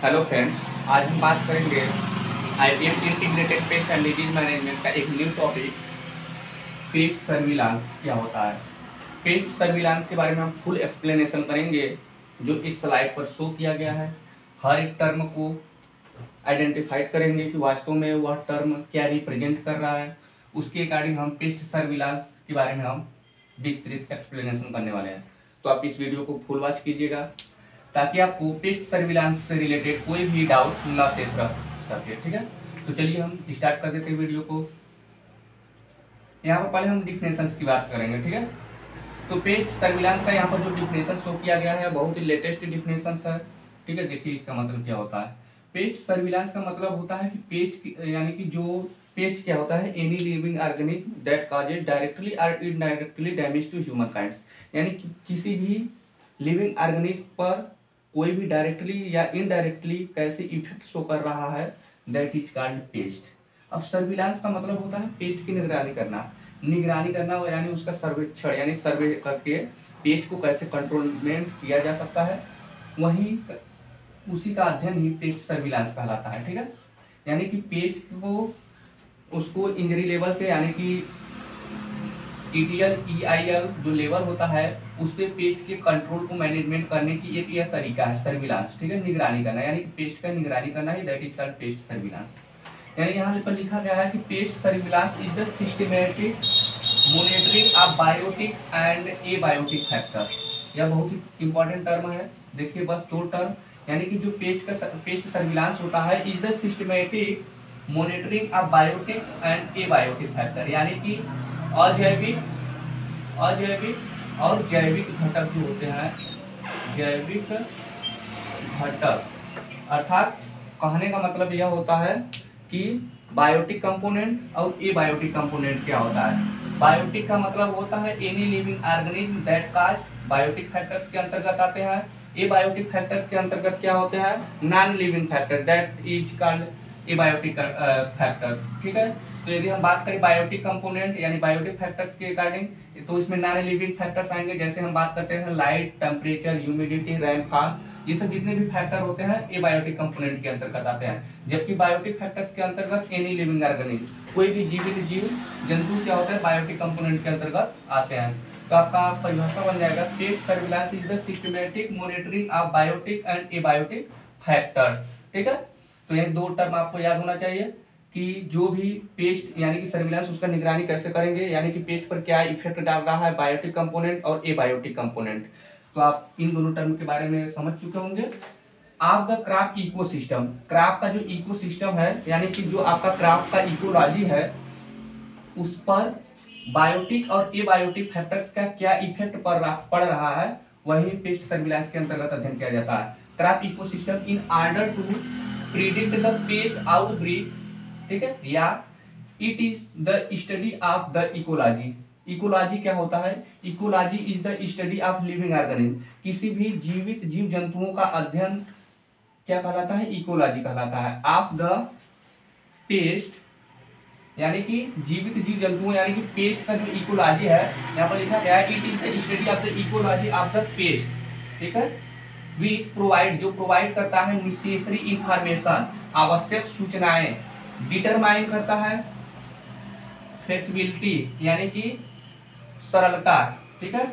Hello friends, आज हम बात करेंगे IPM integrated pest and disease management का एक न्यू टॉपिक, पेस्ट सर्विलांस क्या होता है। पेस्ट सर्विलांस के बारे में हम फुल एक्सप्लेनेशन करेंगे जो इस स्लाइड पर शो किया गया है। हर एक टर्म को आइडेंटिफाइड करेंगे कि वास्तव में वह टर्म क्या रिप्रेजेंट कर रहा है। उसके अकॉर्डिंग हम पेस्ट सर्विलांस के बारे में हम विस्तृत एक्सप्लेनेशन करने वाले हैं। तो आप इस वीडियो को फुल वॉच कीजिएगा ताकि आपको पेस्ट सर्विलांस से रिलेटेड कोई भी डाउट न शेष रह सके। ठीक है, तो चलिए हम स्टार्ट कर देते हैं वीडियो को। यहाँ पर पहले हम डिफिनेशंस की बात करेंगे। ठीक है, तो पेस्ट सर्विलांस का यहाँ पर जो डिफिनेशन शो किया गया है बहुत ही लेटेस्ट डिफिनेशन है। ठीक है, देखिए इसका मतलब क्या होता है। पेस्ट सर्विलांस का मतलब होता है कि पेस्ट यानी कि जो पेस्ट क्या होता है, any living organism that causes directly और indirectly damage to human kinds, यानी कि किसी भी लिविंग ऑर्गेनिज्म पर कोई भी डायरेक्टली या इनडायरेक्टली कैसे इफेक्ट शो कर रहा है, दैट इज कॉल्ड पेस्ट। अब सर्विलांस का मतलब होता है पेस्ट की निगरानी करना। निगरानी करना यानी उसका सर्वेक्षण यानी सर्वे करके पेस्ट को कैसे कंट्रोलमेंट किया जा सकता है, वहीं उसी का अध्ययन ही पेस्ट सर्विलांस कहलाता है। ठीक है, यानी कि पेस्ट को उसको इंजरी लेवल से यानी कि ETL EIL जो लेवल होता है उस पर पेस्ट के कंट्रोल को मैनेजमेंट करने की एक यह तरीका है सर्विलांस। ठीक है, निगरानी करना यानी कि पेस्ट का निगरानी करना ही that is called pest surveillance. यानी यहाँ पर लिखा गया है कि pest surveillance is the systematic monitoring of biotic and abiotic factor. यह बहुत ही इंपॉर्टेंट टर्म है। देखिए बस दो टर्म, यानी कि जो पेस्ट सर्विलांस होता है is the systematic monitoring of biotic and abiotic factor, यानी कि अजैविक और जैविक घटक जो होते हैं, जैविक घटक अर्थात कहने का मतलब यह होता है कि बायोटिक कंपोनेंट और एबायोटिक कंपोनेंट क्या होता है। बायोटिक का मतलब होता है any living organism that cause, biotic factors के अंतर्गत आते हैं। एबायोटिक फैक्टर्स के अंतर्गत क्या होते हैं, non living factor that is called abiotic factors. ठीक है, तो यदि हम बात करें बायोटिक कंपोनेंट यानी बायोटिक फैक्टर्स के अकॉर्डिंग, तो इसमें नॉन लिविंग फैक्टर्स आएंगे। जैसे हम बात करते हैं लाइट, टेम्परेचर, ह्यूमिडिटी, रेनफॉल, ये सब जितने भी फैक्टर होते हैं ये बायोटिक कंपोनेंट के अंतर्गत आते हैं। जबकि बायोटिक फैक्टर्स के अंतर्गत एनी लिविंग ऑर्गेनिज्म, कोई भी जीवित जीव जंतु क्या होता है बायोटिक कंपोनेंट के अंतर्गत आते हैं। तो आपका परिभाषा बन जाएगा pest surveillance is the systematic monitoring of biotic and abiotic factor. ठीक है, तो ये दो टर्म आपको याद होना चाहिए कि जो भी पेस्ट यानी कि सर्विलांस उसका निगरानी कैसे करेंगे, यानी कि पेस्ट पर क्या इफेक्ट डाल रहा है बायोटिक कंपोनेंट और एबायोटिक कंपोनेंट। तो आप इन दोनों टर्म के बारे में समझ चुके होंगे। आप द क्रॉप इकोसिस्टम, क्रॉप का जो इकोसिस्टम है यानी कि जो आपका क्रॉप का इकोलॉजी है उस पर बायोटिक और एबायोटिक फैक्टर्स का क्या इफेक्ट पड़ रहा है, वही पेस्ट सर्विलांस के अंतर्गत अध्ययन किया जाता है। Crop ecosystem in order to predict the pest outbreak, ठीक है, या it is the study of the ecology. Ecology क्या होता है, ecology is the study of living organism, किसी भी जीवित जीव जंतुओं का अध्ययन क्या कहलाता है, इकोलॉजी कहलाता है। ऑफ द पेस्ट यानी कि जीवित जीव जंतुओं यानी कि पेस्ट का जो इकोलॉजी है यहाँ पर लिखा गया है it is the study of the ecology of the paste. ठीक है, विच प्रोवाइड जो प्रोवाइड करता है नेसेसरी इंफॉर्मेशन, आवश्यक सूचनाएं, डिटरमाइन करता है फेसिबिलिटी यानी कि सरलता, ठीक है,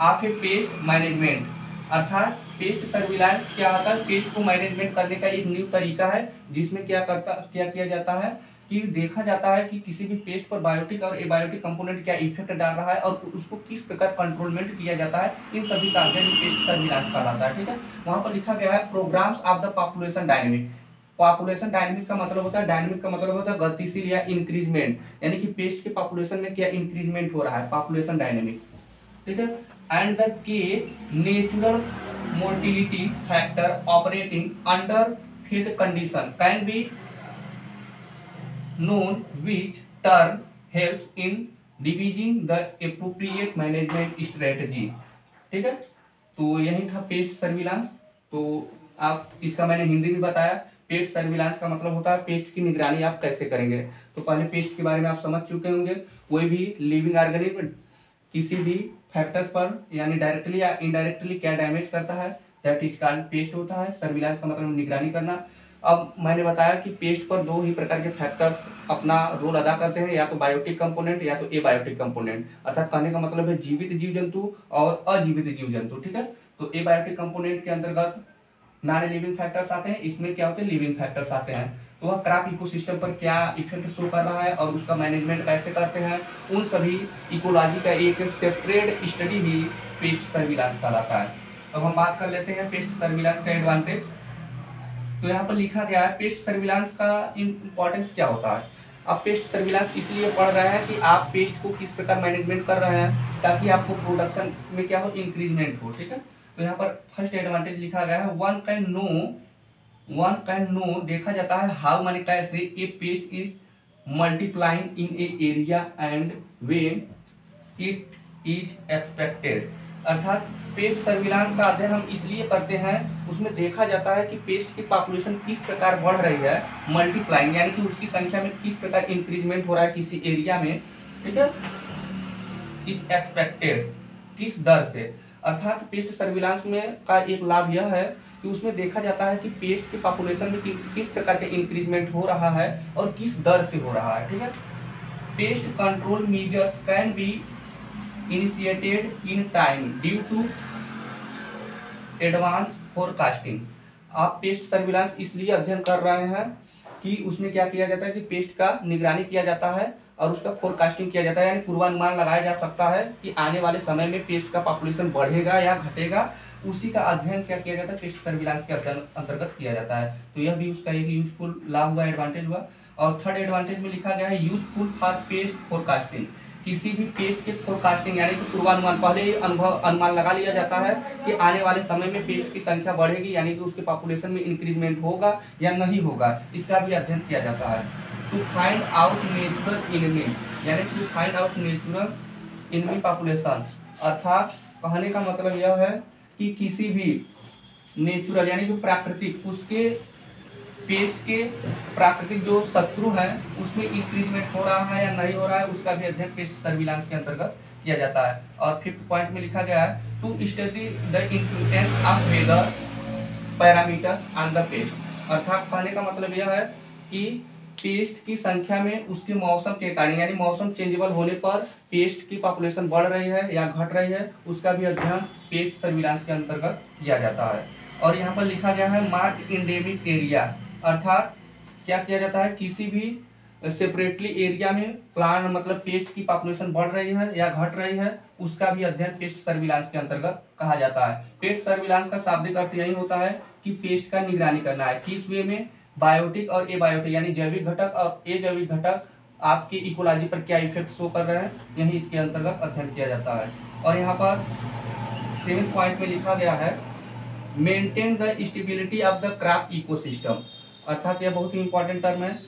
ऑफ ए पेस्ट मैनेजमेंट, अर्थात पेस्ट सर्विलांस क्या होता है, पेस्ट को मैनेजमेंट करने का एक न्यू तरीका है जिसमें क्या किया जाता है कि देखा जाता है कि किसी भी पेस्ट पर बायोटिक और एबायोटिक कंपोनेंट क्या इफेक्ट डाल रहा है और उसको किस प्रकार कंट्रोलमेंट किया जाता है। इन सभी का अध्ययन पेस्ट सर्विलांस कहलाता है। ठीक है, वहां पर लिखा गया है programmes of the population dynamic. Population dynamic का मतलब होता है, डायनेमिक का मतलब होता है गतिशील या इंक्रीजमेंट, यानी कि पेस्ट के पॉपुलेशन में क्या इंक्रीजमेंट हो रहा है, पॉपुलेशन डायनेमिक। ठीक है, and the key natural mortality factor operating under field condition can be known which term helps in devising the appropriate management strategy. ठीक है, तो यही था पेस्ट सर्विलांस। तो आप इसका मैंने हिंदी भी बताया। पेस्ट सर्विलांस का मतलब होता है पेस्ट की निगरानी आप कैसे करेंगे। तो पहले पेस्ट के बारे में आप समझ चुके होंगे। कोई भी लिविंग ऑर्गेनिज्म किसी भी फैक्टर्स पर यानी डायरेक्टली या इनडायरेक्टली क्या डैमेज करता है, दैट इज कॉल्ड पेस्ट होता है। सर्विलांस का मतलब निगरानी करना। अब मैंने बताया कि पेस्ट पर दो ही प्रकार के फैक्टर्स अपना रोल अदा करते हैं, या तो बायोटिक कंपोनेंट या तो एबायोटिक कंपोनेंट। अर्थात कहने का मतलब है जीवित जीव जंतु और अजीवित जीव जंतु, ठीक है। तो एबायोटिक कंपोनेंट के अंतर्गत नॉन लिविंग फैक्टर्स आते हैं, इसमें क्या होते हैं, लिविंग फैक्टर्स आते हैं। तो वह क्रॉप इकोसिस्टम पर क्या इफेक्ट शो कर रहा है और उसका मैनेजमेंट कैसे करते हैं, उन सभी इकोलॉजी का एक सेपरेट स्टडी ही पेस्ट सर्विलांस कहलाता है। अब हम बात कर लेते हैं पेस्ट सर्विलांस का एडवांटेज। तो यहाँ पर लिखा गया है पेस्ट सर्विलांस का इम्पोर्टेंस क्या होता है। अब पेस्ट सर्विलांस इसलिए पढ़ रहे हैं कि आप पेस्ट को किस प्रकार मैनेजमेंट कर रहे हैं ताकि आपको प्रोडक्शन में क्या हो, इंक्रीजमेंट हो, ठीक है। तो यहाँ पर फर्स्ट एडवांटेज लिखा गया है वन कैन नो देखा जाता है हाउ माने कैसे a pest is multiplying in a area and when it is expected. अर्थात पेस्ट सर्विलांस का अध्ययन हम इसलिए करते हैं, उसमें देखा जाता है कि पेस्ट की पॉपुलेशन किस प्रकार बढ़ रही है, मल्टीप्लाइंग यानी कि उसकी संख्या में किस प्रकार इंक्रीजमेंट हो रहा है किसी एरिया में, ठीक है, इज एक्सपेक्टेड किस दर से। अर्थात पेस्ट सर्विलांस में का एक लाभ यह है कि उसमें देखा जाता है कि पेस्ट की पॉपुलेशन में किस प्रकार के इंक्रीजमेंट हो रहा है और किस दर से हो रहा है, ठीक है। Pest control measures can be initiated in time due to advance forecasting. आप पेस्ट सर्विलांस इसलिए अध्ययन कर रहे हैं कि उसमें क्या किया जाता है कि पेस्ट का निगरानी किया जाता है और उसका फोरकास्टिंग किया जाता है, यानी पूर्वानुमान लगाया जा सकता है कि आने वाले समय में पेस्ट का पॉपुलेशन बढ़ेगा या घटेगा। उसी का अध्ययन क्या किया जाता है, पेस्ट सर्विलांस के अध्ययन अंतर्गत किया जाता है। तो यह भी उसका एक यूजफुल लाभ हुआ, एडवांटेज हुआ। और थर्ड एडवांटेज में लिखा गया है यूजफुल फॉर पेस्ट फोरकास्टिंग। किसी भी पेस्ट के फोरकास्टिंग यानी कि पूर्वानुमान, पहले ही अनुमान लगा लिया जाता है कि आने वाले समय में पेस्ट की संख्या बढ़ेगी यानी कि उसके पॉपुलेशन में इंक्रीजमेंट होगा या नहीं होगा, इसका भी अध्ययन किया जाता है। To find out natural enemy यानी to find out natural enemy population. अर्थात कहने का मतलब यह है कि किसी भी नेचुरल यानी कि प्राकृतिक, उसके पेस्ट के प्राकृतिक जो शत्रु हैं उसमें इंक्रीजमेंट हो रहा है या नहीं हो रहा है, उसका भी अध्ययन पेस्ट सर्विलांस के अंतर्गत किया जाता है। और फिफ्थ पॉइंट में लिखा गया है to study the influence of weather parameters on the pest. अर्थात कहने का मतलब यह है कि पेस्ट की संख्या में उसके मौसम के कारण यानी मौसम चेंजेबल होने पर पेस्ट की पॉपुलेशन बढ़ रही है या घट रही है, उसका भी अध्ययन पेस्ट सर्विलांस के अंतर्गत किया जाता है। और यहाँ पर लिखा गया है मार्क इंडेमिक एरिया। अर्थात क्या किया जाता है, किसी भी सेपरेटली एरिया में प्लांट मतलब पेस्ट की पॉपुलेशन बढ़ रही है या घट रही है, उसका भी अध्ययन पेस्ट सर्विलांस के अंतर्गत कहा जाता है। पेस्ट सर्विलांस का शाब्दिक अर्थ यही होता है कि पेस्ट का निगरानी करना है। किस वे में, बायोटिक और एबायोटिक यानी जैविक घटक और अजैविक घटक आपके इकोलॉजी पर क्या इफेक्ट शो कर रहे हैं, यही इसके अंतर्गत अध्ययन किया जाता है। और यहाँ पर 7 पॉइंट में लिखा गया है maintain the stability of the crop ecosystem. अर्थात यह बहुत ही इंपॉर्टेंट टर्म है,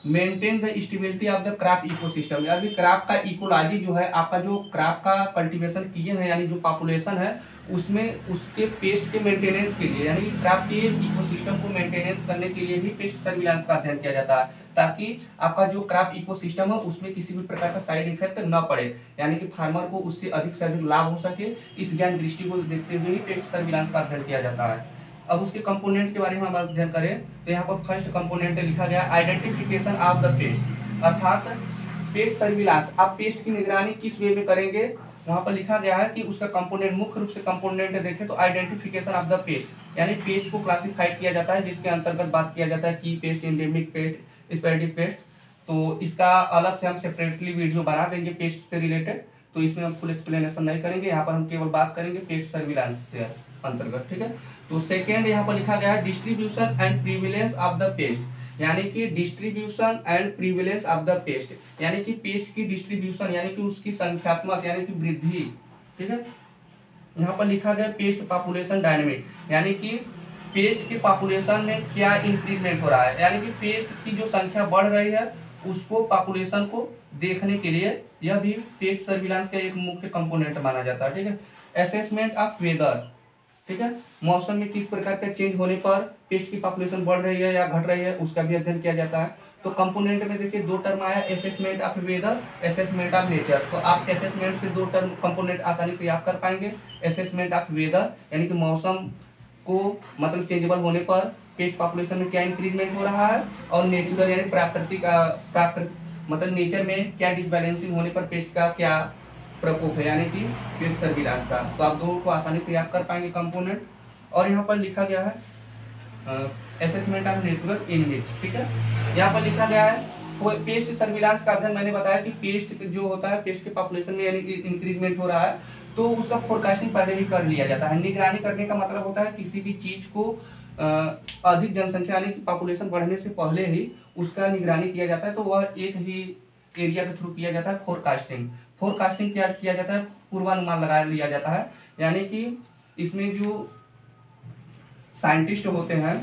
maintain the stability of the crop ecosystem. यानी क्रॉप का इकोलॉजी जो है, आपका जो क्रॉप का कल्टीवेशन किए हैं यानी जो पॉपुलेशन है उसमें उसके पेस्ट के मेंटेनेंस के लिए यानी क्रॉप के इकोसिस्टम को मेंटेनेंस करने के लिए भी पेस्ट सर्विलांस का अध्ययन किया जाता है, ताकि आपका जो क्रॉप इकोसिस्टम है उसमें किसी भी प्रकार का साइड इफेक्ट न पड़े, यानी कि फार्मर को उससे अधिक से अधिक लाभ हो सके। इस ज्ञान दृष्टि को देखते हुए ही पेस्ट सर्विलांस का अध्ययन किया जाता है। अब उसके कंपोनेंट के बारे में हम अध्ययन करें तो यहाँ पर फर्स्ट कंपोनेंट लिखा गया आइडेंटिफिकेशन ऑफ द पेस्ट। अर्थात पेस्ट सर्विलांस, आप पेस्ट की निगरानी किस वे में करेंगे, वहाँ पर लिखा गया है कि उसका कंपोनेंट, मुख्य रूप से कंपोनेंट देखें तो आइडेंटिफिकेशन ऑफ द पेस्ट यानी पेस्ट को क्लासिफाइड किया जाता है, जिसके अंतर्गत बात किया जाता है की paste, endemic paste, sporadic paste. तो इसका अलग से हम सेपरेटली वीडियो बना देंगे पेस्ट से रिलेटेड, तो इसमें हम फुल एक्सप्लेनेशन नहीं करेंगे, यहाँ पर हम केवल बात करेंगे पेस्ट सर्विलांस से अंतर्गत, ठीक है। तो सेकेंड यहाँ पर लिखा गया है distribution and prevalence of the pest, यानी कि distribution and prevalence of the pest यानी कि पेस्ट की डिस्ट्रीब्यूशन यानी कि उसकी संख्यात्मक यानी कि वृद्धि, ठीक है। यहाँ पर लिखा गया पेस्ट पॉपुलेशन डायनेमिक यानी कि पेस्ट की पॉपुलेशन में क्या इंक्रीजमेंट हो रहा है, यानी कि पेस्ट की जो संख्या बढ़ रही है उसको पॉपुलेशन को देखने के लिए यह भी पेस्ट सर्विलांस का एक मुख्य कंपोनेंट माना जाता है, ठीक है। असेसमेंट ऑफ वेदर, ठीक है, मौसम में किस प्रकार का चेंज होने पर पेस्ट की पॉपुलेशन बढ़ रही है या घट रही है, उसका भी अध्ययन किया जाता है। तो कंपोनेंट में देखिए दो टर्म आया, assessment of weather, assessment of nature. तो आप असेसमेंट से दो टर्म कंपोनेंट आसानी से याद कर पाएंगे। असेसमेंट ऑफ वेदर यानी कि मौसम को मतलब चेंजेबल होने पर पेस्ट पॉपुलेशन में क्या इंक्रीजमेंट हो रहा है, और नेचुरल यानी प्राकृतिक मतलब नेचर में क्या डिसबैलेंसिंग होने पर पेस्ट का क्या प्रकोप है, यानी कि पेस्ट सर्विलांस का। तो आप दो को आसानी से याद कर पाएंगे कंपोनेंट। और यहाँ पर लिखा गया है असेसमेंट ऑफ नेचुरल एनिमीज, ठीक है। यहाँ पर लिखा गया है पेस्ट सर्विलांस का अध्ययन, मैंने बताया कि पेस्ट जो होता है पेस्ट के पॉपुलेशन में यानी कि इंक्रीजमेंट हो रहा है, तो उसका फोरकास्टिंग पहले ही कर लिया जाता है। निगरानी करने का मतलब होता है किसी भी चीज को अधिक जनसंख्या यानी कि पॉपुलेशन बढ़ने से पहले ही उसका निगरानी किया जाता है, तो वह एक ही एरिया के थ्रू किया जाता है फोरकास्टिंग। फोरकास्टिंग क्या किया जाता है, पूर्वानुमान लगा लिया जाता है, यानी कि इसमें जो साइंटिस्ट होते हैं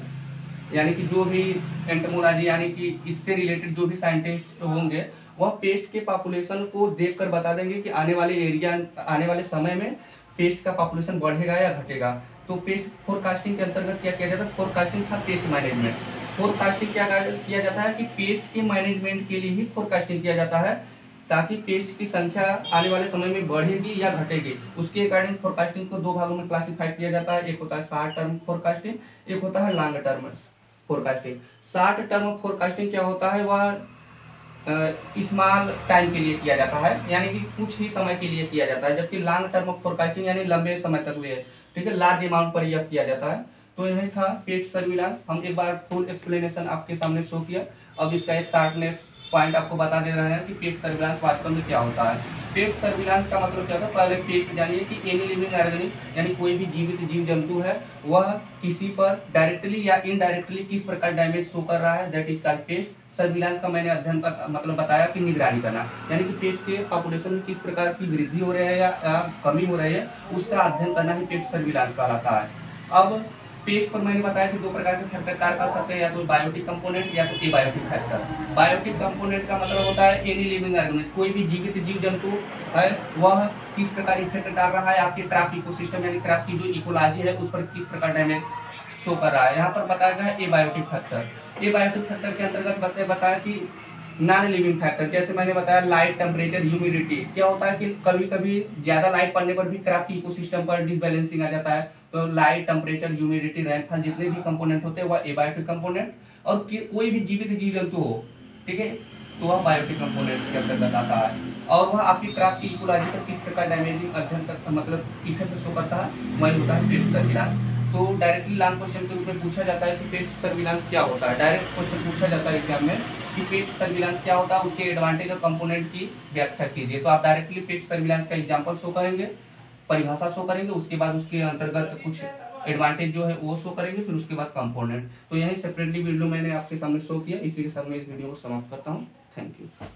यानी कि जो भी एंटोमोलॉजी यानी कि इससे रिलेटेड जो भी साइंटिस्ट होंगे वह पेस्ट के पॉपुलेशन को देखकर बता देंगे कि आने वाले समय में पेस्ट का पॉपुलेशन बढ़ेगा या घटेगा। तो पेस्ट फोरकास्टिंग के अंतर्गत क्या किया जाता है, फोरकास्टिंग था पेस्ट मैनेजमेंट। फोरकास्टिंग क्या किया जाता है कि पेस्ट के मैनेजमेंट के लिए ही फोरकास्टिंग किया जाता है, ताकि पेस्ट की संख्या आने वाले समय में बढ़ेगी या घटेगी। उसके अकॉर्डिंग फोरकास्टिंग को दो भागों में क्लासिफाई किया जाता है, एक होता है शॉर्ट टर्म फोरकास्टिंग, एक होता है long term forecasting. Short term forecasting क्या होता है, वह स्मॉल टाइम के लिए किया जाता है, यानी कि कुछ ही समय के लिए किया जाता है, जबकि लॉन्ग टर्म फोरकास्टिंग यानी लंबे समय तक लिए, ठीक है, लार्ज अमाउंट पर यह किया जाता है। तो यही था पेस्ट सर्विलांस। हम एक बार फुल एक्सप्लेनेशन आपके सामने शो किया, अब इसका एक शार्पनेस पॉइंट आपको बता दे रहे हैं कि पेस्ट सर्विलांस वास्तव में क्या होता है। पेस्ट सर्विलांस का मतलब क्या होता है, पहले पेस्ट जानिए कि एनी लिविंग ऑर्गेनिज्म यानी कोई भी जीवित जीव जंतु है वह किसी पर डायरेक्टली या इनडायरेक्टली किस प्रकार डैमेज शो कर रहा है, दैट इज कॉल्ड पेस्ट सर्विलांस। का मैंने अध्ययन पर मतलब बताया कि निगरानी करना, यानी कि पेस्ट के पॉपुलेशन में किस प्रकार की वृद्धि हो रही है या कमी हो रही है, उसका अध्ययन करना ही पेस्ट सर्विलांस कहलाता है। अब पेस्ट पर मैंने बताया कि दो प्रकार के फैक्टर कार्य कर सकते हैं, या तो बायोटिक कंपोनेंट या तो एबायोटिक फैक्टर। बायोटिक कंपोनेंट का मतलब होता है एनी लिविंग ऑर्गेनिज्म, कोई भी जीवित जीव जंतु है वह किस प्रकार इफेक्ट डाल रहा है आपके ट्रैप इकोसिस्टम यानी ट्रैप की जो इकोलॉजी है उस पर किस प्रकार डैमेज शो कर रहा है। यहाँ पर बताया गया है एबायोटिक फैक्टर। एबायोटिक फैक्टर के अंतर्गत बताया कि नॉन लिविंग फैक्टर, जैसे मैंने बताया लाइट, टेम्परेचर, ह्यूमिडिटी। क्या होता है कि कभी कभी ज्यादा लाइट पड़ने पर भी क्रॉप की इकोसिस्टम पर डिसबैलेंसिंग आ जाता है, तो लाइट, टेम्परेचर, ह्यूमिडिटी, रेनफॉल जितने भी कंपोनेंट होते हैं वह एबायोटिक कंपोनेंट, और कोई भी जीवित जीव जंतु हो, ठीक है, तो वह बायोटिक कंपोनेंट्स के अंतर्गत आता है, और वह आपकी क्रॉप की इकोलॉजी पर किस प्रकार डैमेजिंग अध्ययन करता मतलब इफेक्ट शो करता है, वही होता है पेस्ट सर्विलांस। तो डायरेक्टली लॉन्ग क्वेश्चन के रूप में पूछा जाता है कि पेस्ट सर्विलांस क्या होता है। डायरेक्ट क्वेश्चन पूछा जाता है एग्जाम में कि पेस्ट सर्विलांस क्या होता है, उसके एडवांटेज और कंपोनेंट की व्याख्या कीजिए। तो आप डायरेक्टली पेस्ट सर्विलांस का एग्जांपल शो करेंगे, परिभाषा शो करेंगे, उसके बाद उसके अंतर्गत कुछ एडवांटेज जो है वो शो करेंगे, फिर उसके बाद कंपोनेंट। तो यही सेपरेटली वीडियो मैंने आपके सामने शो किया। इसी के साथ मैं इस वीडियो को समाप्त करता हूँ। Thank you.